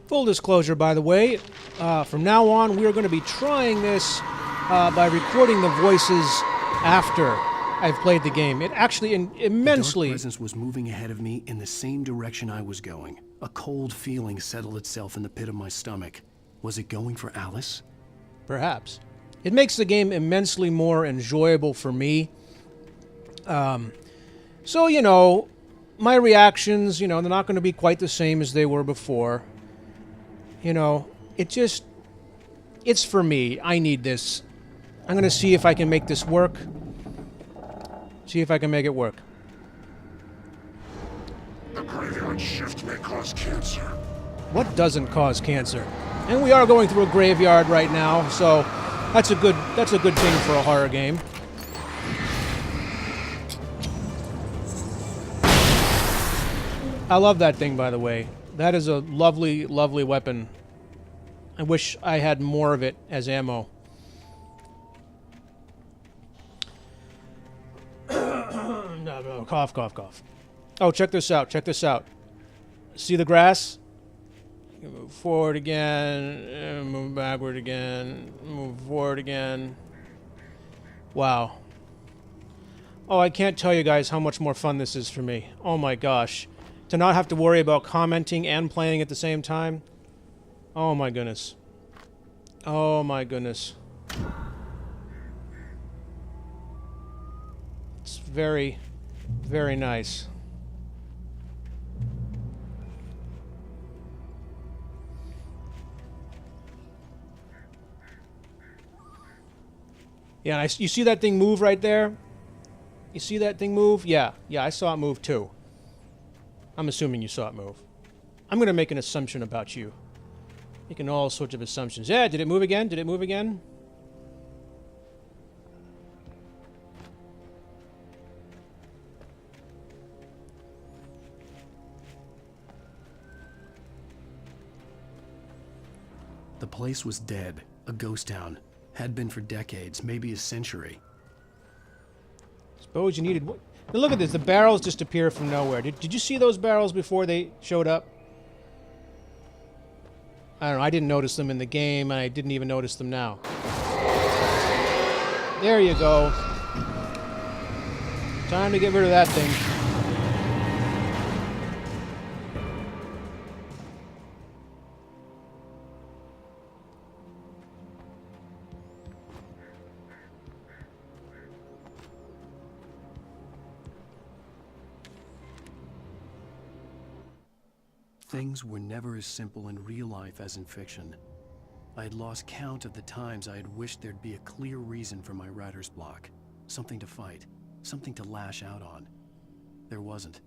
Full disclosure, by the way, from now on, we are going to be trying this by recording the voices after I've played the game. It actually immensely... The dark presence was moving ahead of me in the same direction I was going. A cold feeling settled itself in the pit of my stomach. Was it going for Alice? Perhaps. It makes the game immensely more enjoyable for me. So, you know, my reactions, you know, they're not going to be quite the same as they were before. You know, it's for me. I need this. I'm going to see if I can make this work. See if I can make it work. The graveyard shift may cause cancer. What doesn't cause cancer? And we are going through a graveyard right now, so that's a good thing for a horror game. I love that thing, by the way. That is a lovely, lovely weapon. I wish I had more of it as ammo. No, cough, cough, cough. Oh, check this out, check this out. See the grass? Move forward again, move backward again, move forward again. Wow. Oh, I can't tell you guys how much more fun this is for me. Oh my gosh. To not have to worry about commenting and playing at the same time. Oh my goodness. Oh my goodness. It's very, very nice. Yeah, you see that thing move right there? You see that thing move? Yeah, I saw it move too. I'm assuming you saw it move. I'm going to make an assumption about you. Making all sorts of assumptions. Yeah, did it move again? Did it move again? The place was dead, a ghost town. Had been for decades, maybe a century. Suppose you needed... Now look at this, the barrels just appear from nowhere. Did you see those barrels before they showed up? I don't know, I didn't notice them in the game, and I didn't even notice them now. There you go. Time to get rid of that thing. Things were never as simple in real life as in fiction. I had lost count of the times I had wished there'd be a clear reason for my writer's block. Something to fight, something to lash out on. There wasn't.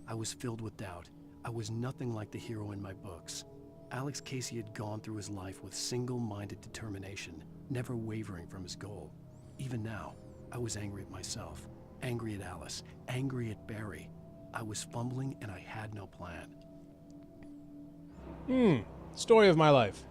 I was filled with doubt. I was nothing like the hero in my books. Alex Casey had gone through his life with single-minded determination, never wavering from his goal. Even now, I was angry at myself, angry at Alice, angry at Barry. I was fumbling and I had no plan. Story of my life.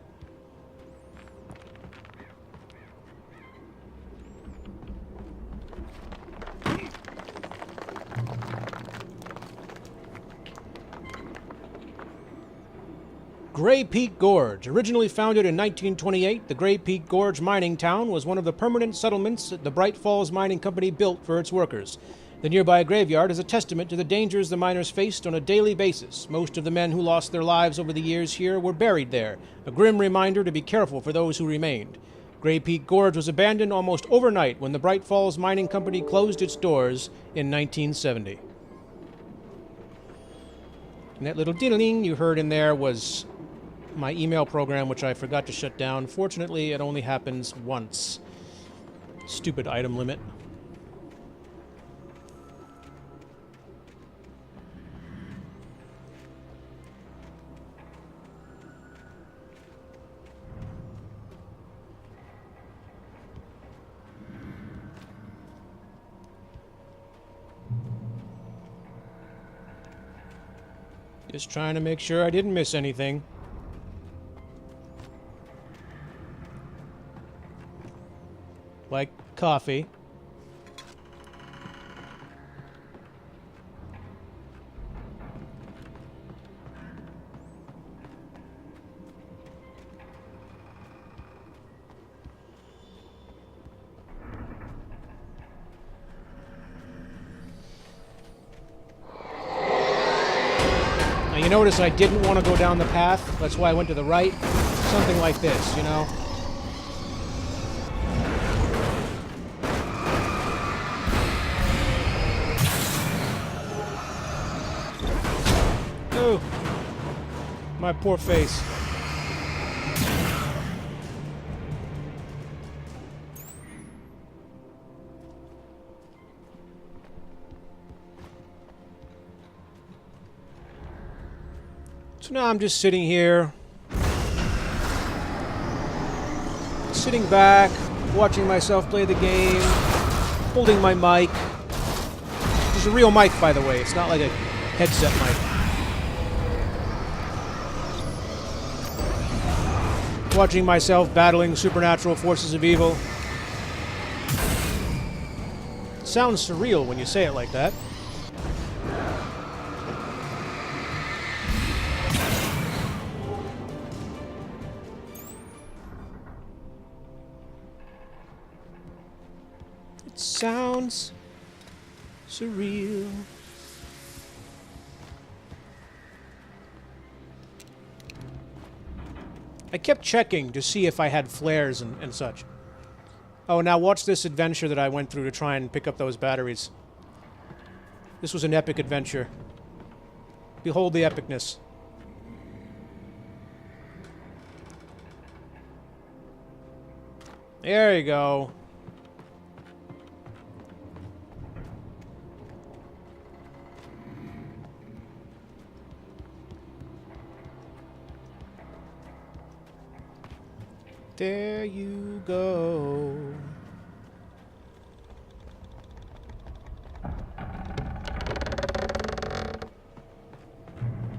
Gray Peak Gorge. Originally founded in 1928, the Gray Peak Gorge mining town was one of the permanent settlements that the Bright Falls Mining Company built for its workers. The nearby graveyard is a testament to the dangers the miners faced on a daily basis. Most of the men who lost their lives over the years here were buried there, a grim reminder to be careful for those who remained. Gray Peak Gorge was abandoned almost overnight when the Bright Falls Mining Company closed its doors in 1970. And that little ding you heard in there was my email program, which I forgot to shut down. Fortunately, it only happens once. Stupid item limit. Just trying to make sure I didn't miss anything. Like coffee. Now you notice I didn't want to go down the path. That's why I went to the right. Something like this, you know? Oh, my poor face. So now I'm just sitting here, sitting back, watching myself play the game, holding my mic. It's a real mic, by the way. It's not like a headset mic. Watching myself battling supernatural forces of evil. It sounds surreal when you say it like that. It sounds surreal. I kept checking to see if I had flares and such. Oh, now watch this adventure that I went through to try and pick up those batteries. This was an epic adventure. Behold the epicness. There you go. There you go.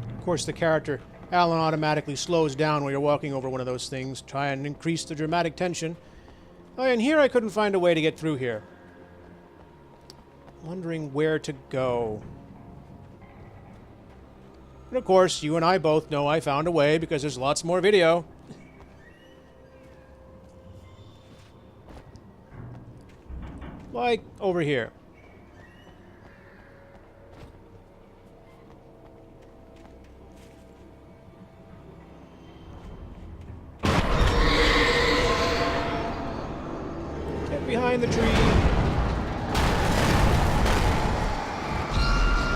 Of course, the character, Alan, automatically slows down while you're walking over one of those things, try and increase the dramatic tension. Oh, and here I couldn't find a way to get through here. Wondering where to go. And of course, you and I both know I found a way because there's lots more video. Like over here. Get behind the tree.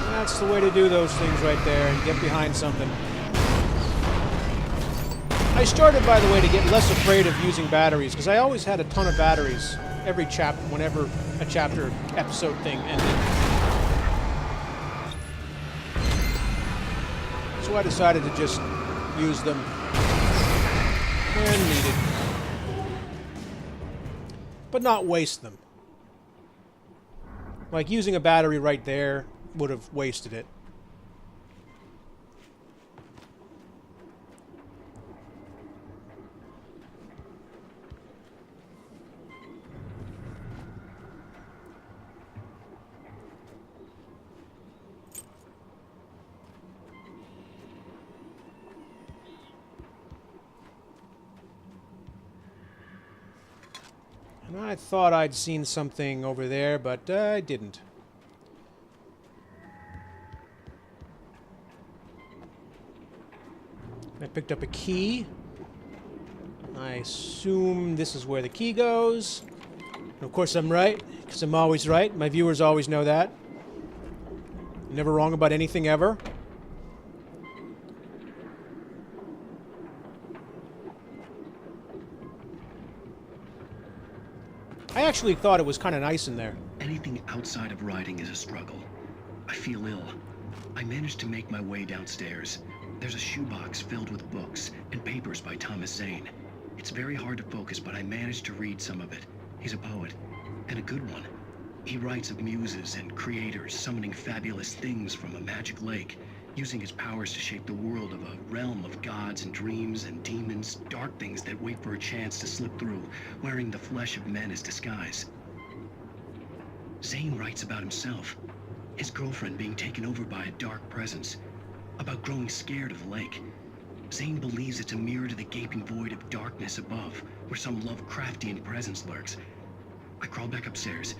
That's the way to do those things right there, and get behind something. I started, by the way, to get less afraid of using batteries, because I always had a ton of batteries every chapter, whenever a chapter episode thing ended. So I decided to just use them when needed, but not waste them. Like using a battery right there would have wasted it. And I thought I'd seen something over there, but I didn't. I picked up a key. I assume this is where the key goes. And of course I'm right, because I'm always right. My viewers always know that. Never wrong about anything ever. I actually thought it was kind of nice in there. Anything outside of writing is a struggle. I feel ill. I managed to make my way downstairs. There's a shoebox filled with books and papers by Thomas Zane. It's very hard to focus, but I managed to read some of it. He's a poet, and a good one. He writes of muses and creators summoning fabulous things from a magic lake, using his powers to shape the world of a realm of gods and dreams and demons, dark things that wait for a chance to slip through, wearing the flesh of men as disguise. Zane writes about himself, his girlfriend being taken over by a dark presence, about growing scared of the lake. Zane believes it's a mirror to the gaping void of darkness above, where some Lovecraftian presence lurks. I crawl back upstairs.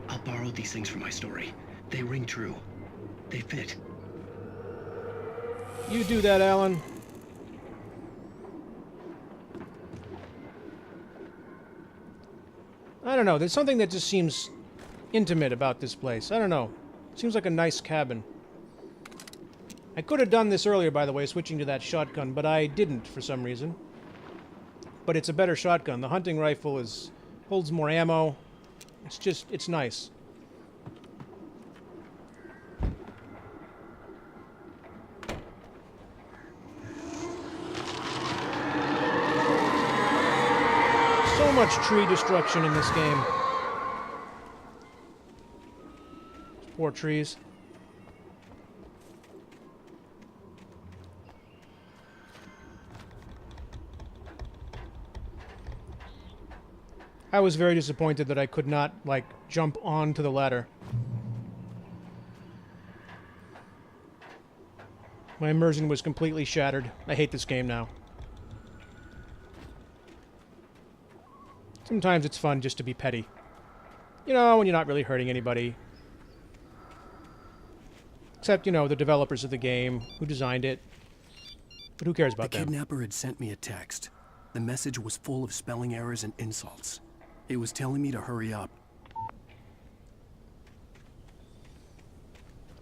I'll borrow these things for my story. They ring true. They fit. You do that, Alan. I don't know. There's something that just seems intimate about this place. I don't know. Seems like a nice cabin. I could have done this earlier, by the way, switching to that shotgun, but I didn't for some reason. But it's a better shotgun. The hunting rifle holds more ammo. It's nice. So much tree destruction in this game. Poor trees. I was very disappointed that I could not, like, jump onto the ladder. My immersion was completely shattered. I hate this game now. Sometimes it's fun just to be petty. You know, when you're not really hurting anybody. Except, you know, the developers of the game, who designed it. But who cares about them? The kidnapper had sent me a text. The message was full of spelling errors and insults. It was telling me to hurry up.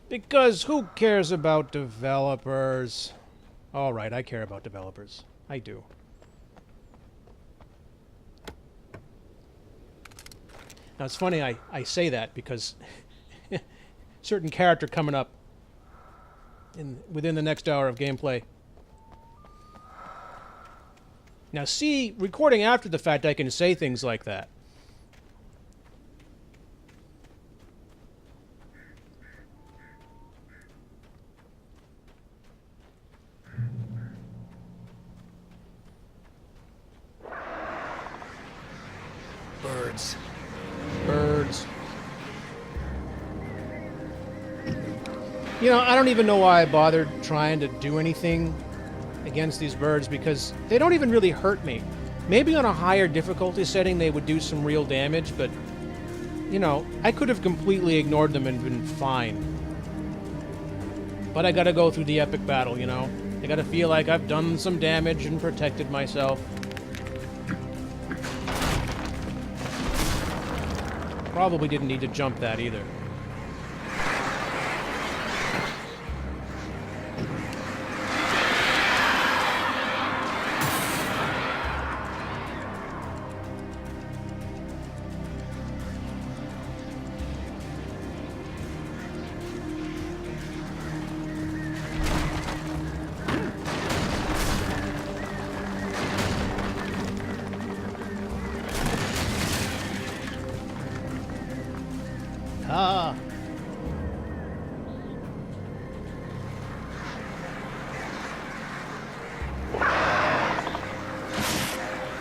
Because who cares about developers? All right, I care about developers. I do. Now, it's funny I say that because certain character coming up within the next hour of gameplay. Now, see, recording after the fact, I can say things like that. Birds. Birds. You know, I don't even know why I bothered trying to do anything against these birds, because they don't even really hurt me. Maybe on a higher difficulty setting they would do some real damage, but, you know, I could have completely ignored them and been fine. But I gotta go through the epic battle, you know? I gotta feel like I've done some damage and protected myself. Probably didn't need to jump that either. Ah.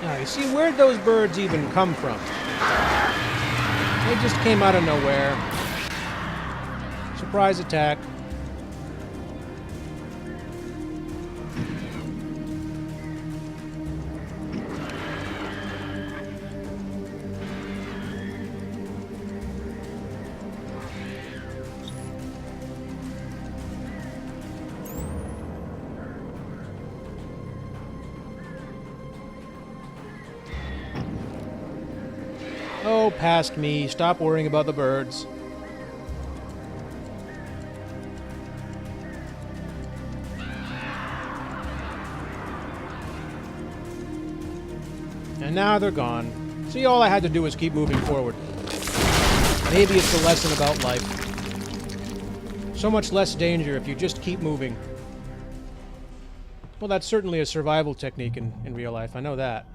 Now, you see, where'd those birds even come from? They just came out of nowhere. Surprise attack. Oh, past me. Stop worrying about the birds. And now they're gone. See, all I had to do was keep moving forward. Maybe it's a lesson about life. So much less danger if you just keep moving. Well, that's certainly a survival technique in real life. I know that.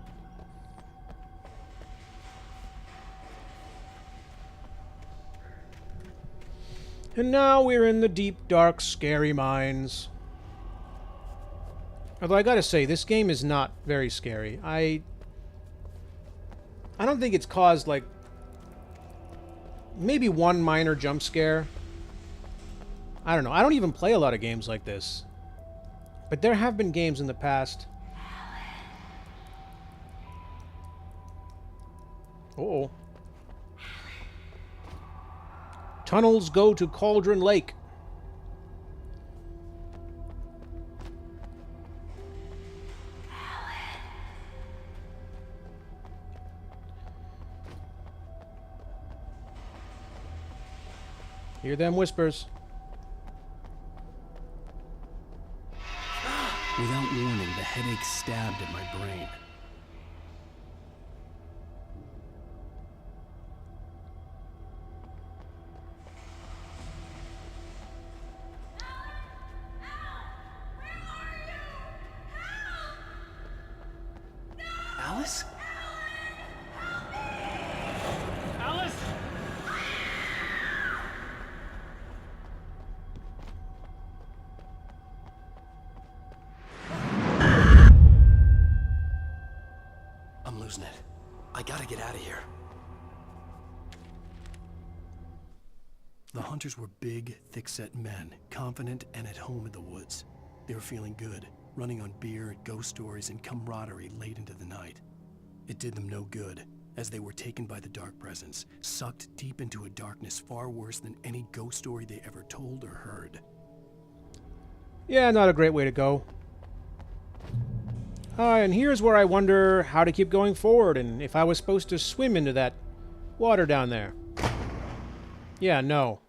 And now we're in the deep, dark, scary mines. Although I gotta say, this game is not very scary. I don't think it's caused, like, maybe one minor jump scare. I don't know. I don't even play a lot of games like this. But there have been games in the past. Uh-oh. Tunnels go to Cauldron Lake. Hear them whispers. Without warning, the headache stabbed at my brain. Alice? Alice? I'm losing it. I gotta get out of here. The hunters were big, thick-set men, confident and at home in the woods. They were feeling good, running on beer, ghost stories, and camaraderie late into the night. It did them no good, as they were taken by the dark presence, sucked deep into a darkness far worse than any ghost story they ever told or heard. Yeah, not a great way to go. And here's where I wonder how to keep going forward, and if I was supposed to swim into that water down there. Yeah, no.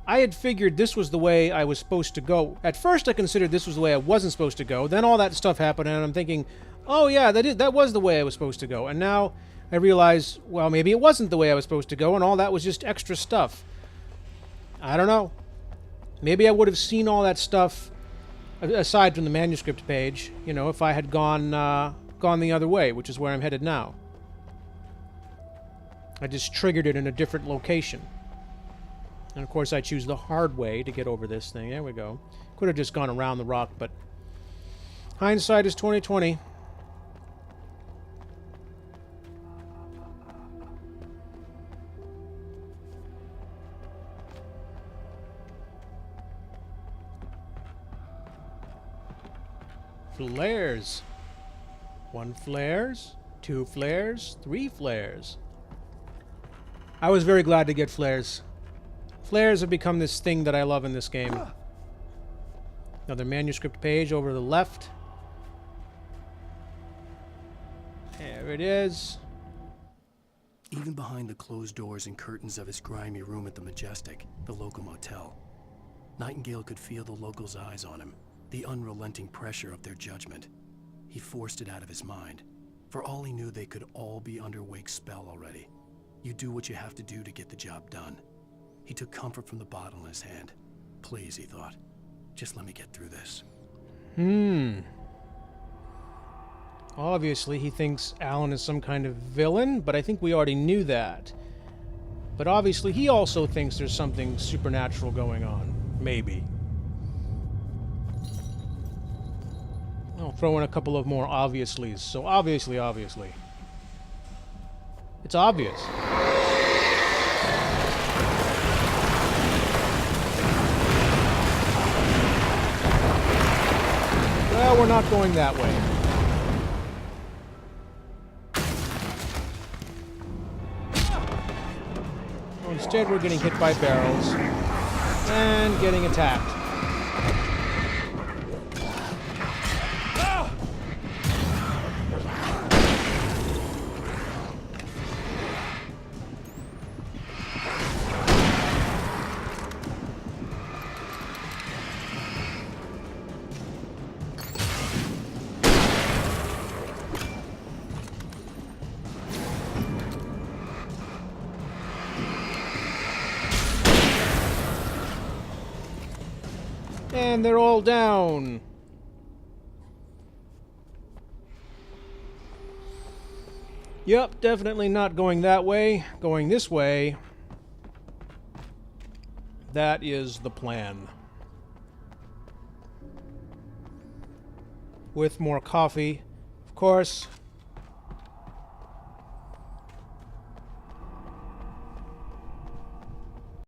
I had figured this was the way I was supposed to go. At first I considered this was the way I wasn't supposed to go. Then all that stuff happened and I'm thinking, oh yeah, that was the way I was supposed to go. And now I realize, well, maybe it wasn't the way I was supposed to go and all that was just extra stuff. I don't know. Maybe I would have seen all that stuff aside from the manuscript page, you know, if I had gone the other way, which is where I'm headed now. I just triggered it in a different location. And of course I choose the hard way to get over this thing. There we go. Could have just gone around the rock, but hindsight is 20/20. Flares. 1 flares, 2 flares, 3 flares. I was very glad to get flares. Flares have become this thing that I love in this game. Another manuscript page over to the left. There it is. Even behind the closed doors and curtains of his grimy room at the Majestic, the local motel, Nightingale could feel the locals' eyes on him, the unrelenting pressure of their judgment. He forced it out of his mind. For all he knew, they could all be under Wake's spell already. You do what you have to do to get the job done. He took comfort from the bottle in his hand. Please, he thought. Just let me get through this. Obviously, he thinks Alan is some kind of villain, but I think we already knew that. But obviously, he also thinks there's something supernatural going on. Maybe. I'll throw in a couple of more obviously's. So obviously. It's obvious. Well, we're not going that way. Well, instead, we're getting hit by barrels and getting attacked. And they're all down. Yep, definitely not going that way. Going this way. That is the plan. With more coffee, of course.